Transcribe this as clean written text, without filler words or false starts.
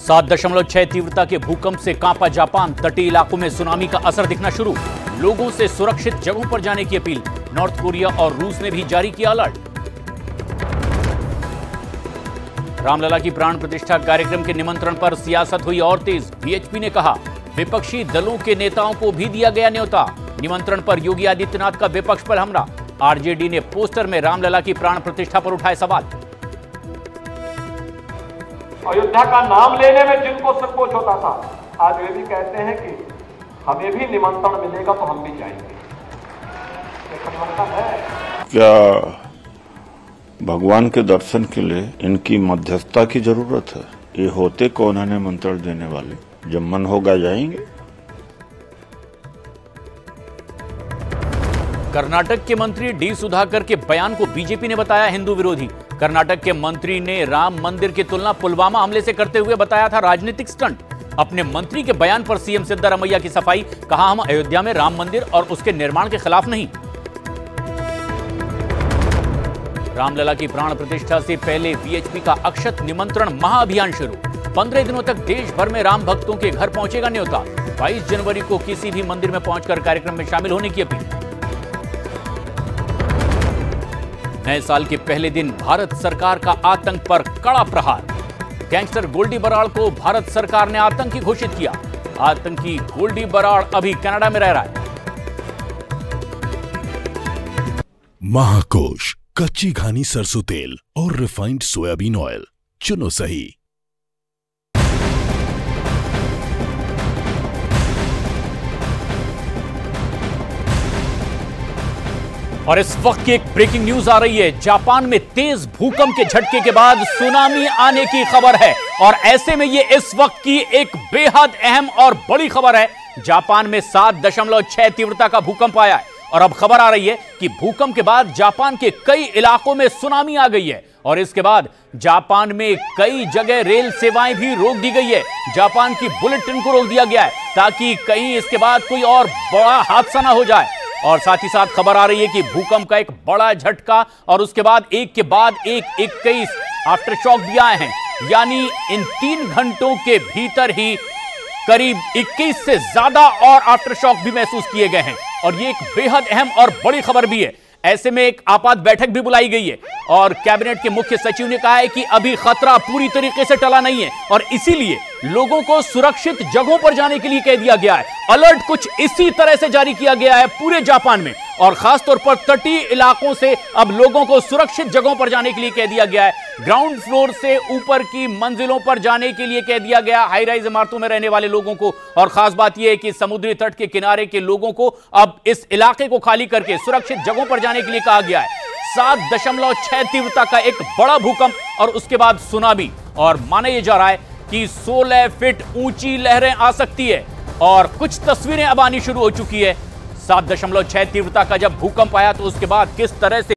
7.6 तीव्रता के भूकंप से कांपा जापान। तटीय इलाकों में सुनामी का असर दिखना शुरू। लोगों से सुरक्षित जगहों पर जाने की अपील। नॉर्थ कोरिया और रूस ने भी जारी किया अलर्ट। रामलला की प्राण प्रतिष्ठा कार्यक्रम के निमंत्रण पर सियासत हुई और तेज। बीएचपी ने कहा विपक्षी दलों के नेताओं को भी दिया गया न्योता। निमंत्रण पर योगी आदित्यनाथ का विपक्ष पर हमला। आरजेडी ने पोस्टर में रामलला की प्राण प्रतिष्ठा पर उठाए सवाल। अयोध्या का नाम लेने में जिनको संकोच होता था, आज वे भी कहते हैं कि हमें भी निमंत्रण मिलेगा तो हम भी जाएंगे। ये परिवर्तन है। क्या भगवान के दर्शन के लिए इनकी मध्यस्थता की जरूरत है? ये होते कौन है निमंत्रण देने वाले? जब मन होगा जाएंगे। कर्नाटक के मंत्री डी सुधाकर के बयान को बीजेपी ने बताया हिंदू विरोधी। कर्नाटक के मंत्री ने राम मंदिर की तुलना पुलवामा हमले से करते हुए बताया था राजनीतिक स्टंट। अपने मंत्री के बयान पर सीएम सिद्धारमैया की सफाई। कहा हम अयोध्या में राम मंदिर और उसके निर्माण के खिलाफ नहीं। रामलला की प्राण प्रतिष्ठा से पहले बीएचपी का अक्षत निमंत्रण महाअभियान शुरू। 15 दिनों तक देश भर में राम भक्तों के घर पहुंचेगा न्योता। 22 जनवरी को किसी भी मंदिर में पहुंचकर कार्यक्रम में शामिल होने की अपील। नए साल के पहले दिन भारत सरकार का आतंक पर कड़ा प्रहार। गैंगस्टर गोल्डी बराड़ को भारत सरकार ने आतंकी घोषित किया। आतंकी गोल्डी बराड़ अभी कनाडा में रह रहा है। महाकोश कच्ची घानी सरसों तेल और रिफाइंड सोयाबीन ऑयल चुनो सही। और इस वक्त की एक ब्रेकिंग न्यूज आ रही है। जापान में तेज भूकंप के झटके के बाद सुनामी आने की खबर है और ऐसे में ये इस वक्त की एक बेहद अहम और बड़ी खबर है। जापान में 7.6 तीव्रता का भूकंप आया है और अब खबर आ रही है कि भूकंप के बाद जापान के कई इलाकों में सुनामी आ गई है और इसके बाद जापान में कई जगह रेल सेवाएं भी रोक दी गई है। जापान की बुलेट ट्रेन को रोक दिया गया है ताकि कहीं इसके बाद कोई और बड़ा हादसा ना हो जाए। और साथ ही साथ खबर आ रही है कि भूकंप का एक बड़ा झटका और उसके बाद एक के बाद एक 21 आफ्टर शॉक भी आए हैं। यानी इन 3 घंटों के भीतर ही करीब 21 से ज्यादा और आफ्टर शॉक भी महसूस किए गए हैं और ये एक बेहद अहम और बड़ी खबर भी है। ऐसे में एक आपात बैठक भी बुलाई गई है और कैबिनेट के मुख्य सचिव ने कहा है कि अभी खतरा पूरी तरीके से टला नहीं है और इसीलिए लोगों को सुरक्षित जगहों पर जाने के लिए कह दिया गया है। अलर्ट कुछ इसी तरह से जारी किया गया है पूरे जापान में और खासतौर पर तटीय इलाकों से अब लोगों को सुरक्षित जगहों पर जाने के लिए कह दिया गया है। ग्राउंड फ्लोर से ऊपर की मंजिलों पर जाने के लिए कह दिया गया हाई राइज इमारतों में रहने वाले लोगों को। और खास बात यह है कि समुद्री तट के किनारे के लोगों को अब इस इलाके को खाली करके सुरक्षित जगहों पर जाने के लिए कहा गया है। 7.6 तीव्रता का एक बड़ा भूकंप और उसके बाद सुनामी और माना यह जा रहा है कि 16 फीट ऊंची लहरें आ सकती है और कुछ तस्वीरें अब आनी शुरू हो चुकी है। 7.6 तीव्रता का जब भूकंप आया तो उसके बाद किस तरह से